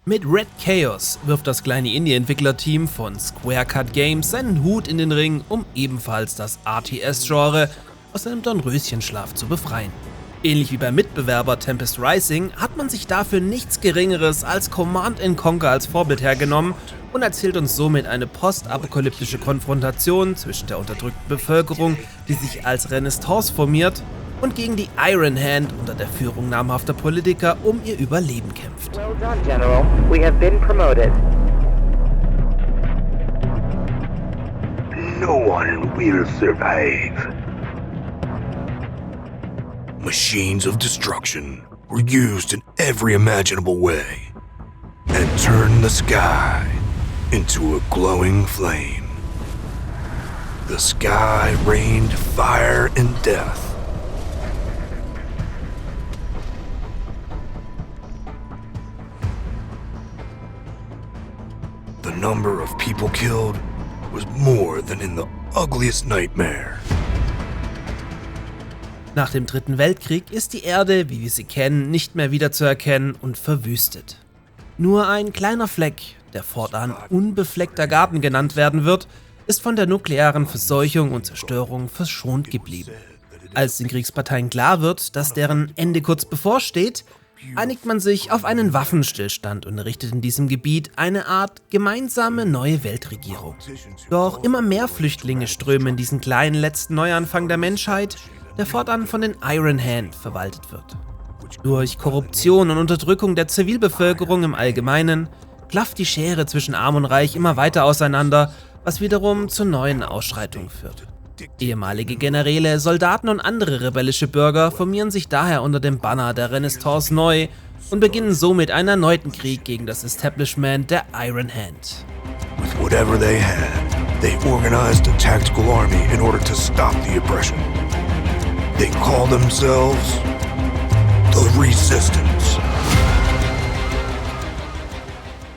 Mit Red Chaos wirft das kleine Indie-Entwicklerteam von Square Cut Games seinen Hut in den Ring, um ebenfalls das RTS-Genre aus einem Dornröschenschlaf zu befreien. Ähnlich wie beim Mitbewerber Tempest Rising hat man sich dafür nichts Geringeres als Command & Conquer als Vorbild hergenommen und erzählt uns somit eine postapokalyptische Konfrontation zwischen der unterdrückten Bevölkerung, die sich als Renaissance formiert, und gegen die Iron Hand unter der Führung namhafter Politiker um ihr Überleben kämpft. Well done, General. We have been promoted. No one will survive. Machines of destruction were used in every imaginable way and turned the sky into a glowing flame. The sky rained fire and death. The number of people killed was more than in the ugliest nightmare. Nach dem Dritten Weltkrieg ist die Erde, wie wir sie kennen, nicht mehr wiederzuerkennen und verwüstet. Nur ein kleiner Fleck, der fortan unbefleckter Garten genannt werden wird, ist von der nuklearen Verseuchung und Zerstörung verschont geblieben. Als den Kriegsparteien klar wird, dass deren Ende kurz bevorsteht, einigt man sich auf einen Waffenstillstand und errichtet in diesem Gebiet eine Art gemeinsame neue Weltregierung. Doch immer mehr Flüchtlinge strömen in diesen kleinen letzten Neuanfang der Menschheit, der fortan von den Iron Hand verwaltet wird. Durch Korruption und Unterdrückung der Zivilbevölkerung im Allgemeinen klafft die Schere zwischen Arm und Reich immer weiter auseinander, was wiederum zu neuen Ausschreitungen führt. Ehemalige Generäle, Soldaten und andere rebellische Bürger formieren sich daher unter dem Banner der Renaissance neu und beginnen somit einen erneuten Krieg gegen das Establishment der Iron Hand. With whatever they had, they organized a tactical army in order to stop the oppression. They call themselves the Resistance.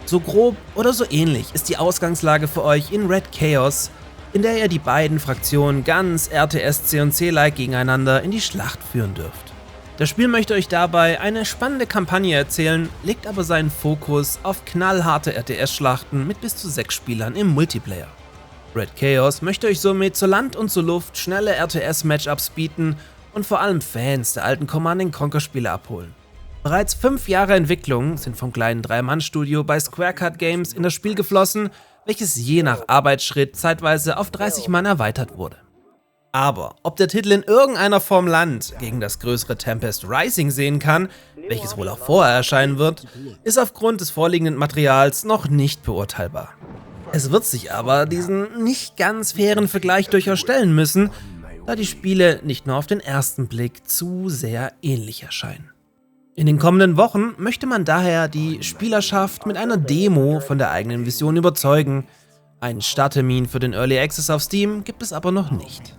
So grob oder so ähnlich ist die Ausgangslage für euch in Red Chaos, in der ihr die beiden Fraktionen ganz RTS C&C-like gegeneinander in die Schlacht führen dürft. Das Spiel möchte euch dabei eine spannende Kampagne erzählen, legt aber seinen Fokus auf knallharte RTS-Schlachten mit bis zu 6 Spielern im Multiplayer. Red Chaos möchte euch somit zur Land und zur Luft schnelle RTS-Matchups bieten und vor allem Fans der alten Command & Conquer-Spiele abholen. Bereits 5 Jahre Entwicklung sind vom kleinen 3-Mann-Studio bei Square Cut Games in das Spiel geflossen, welches je nach Arbeitsschritt zeitweise auf 30 Mann erweitert wurde. Aber ob der Titel in irgendeiner Form Land gegen das größere Tempest Rising sehen kann, welches wohl auch vorher erscheinen wird, ist aufgrund des vorliegenden Materials noch nicht beurteilbar. Es wird sich aber diesen nicht ganz fairen Vergleich durchaus stellen müssen, da die Spiele nicht nur auf den ersten Blick zu sehr ähnlich erscheinen. In den kommenden Wochen möchte man daher die Spielerschaft mit einer Demo von der eigenen Vision überzeugen. Einen Starttermin für den Early Access auf Steam gibt es aber noch nicht.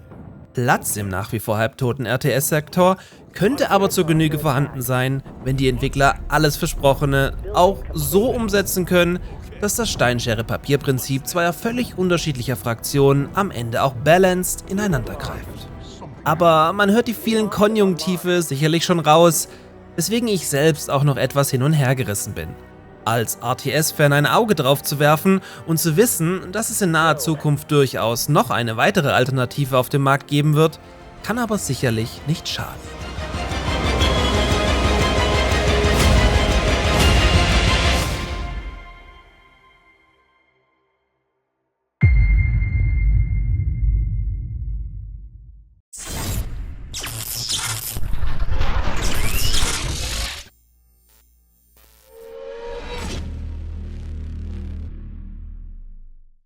Platz im nach wie vor halbtoten RTS-Sektor könnte aber zur Genüge vorhanden sein, wenn die Entwickler alles Versprochene auch so umsetzen können, dass das Steinschere-Papier-Prinzip zweier völlig unterschiedlicher Fraktionen am Ende auch balanced ineinander greift. Aber man hört die vielen Konjunktive sicherlich schon raus, weswegen ich selbst auch noch etwas hin und her gerissen bin. Als RTS-Fan ein Auge drauf zu werfen und zu wissen, dass es in naher Zukunft durchaus noch eine weitere Alternative auf dem Markt geben wird, kann aber sicherlich nicht schaden.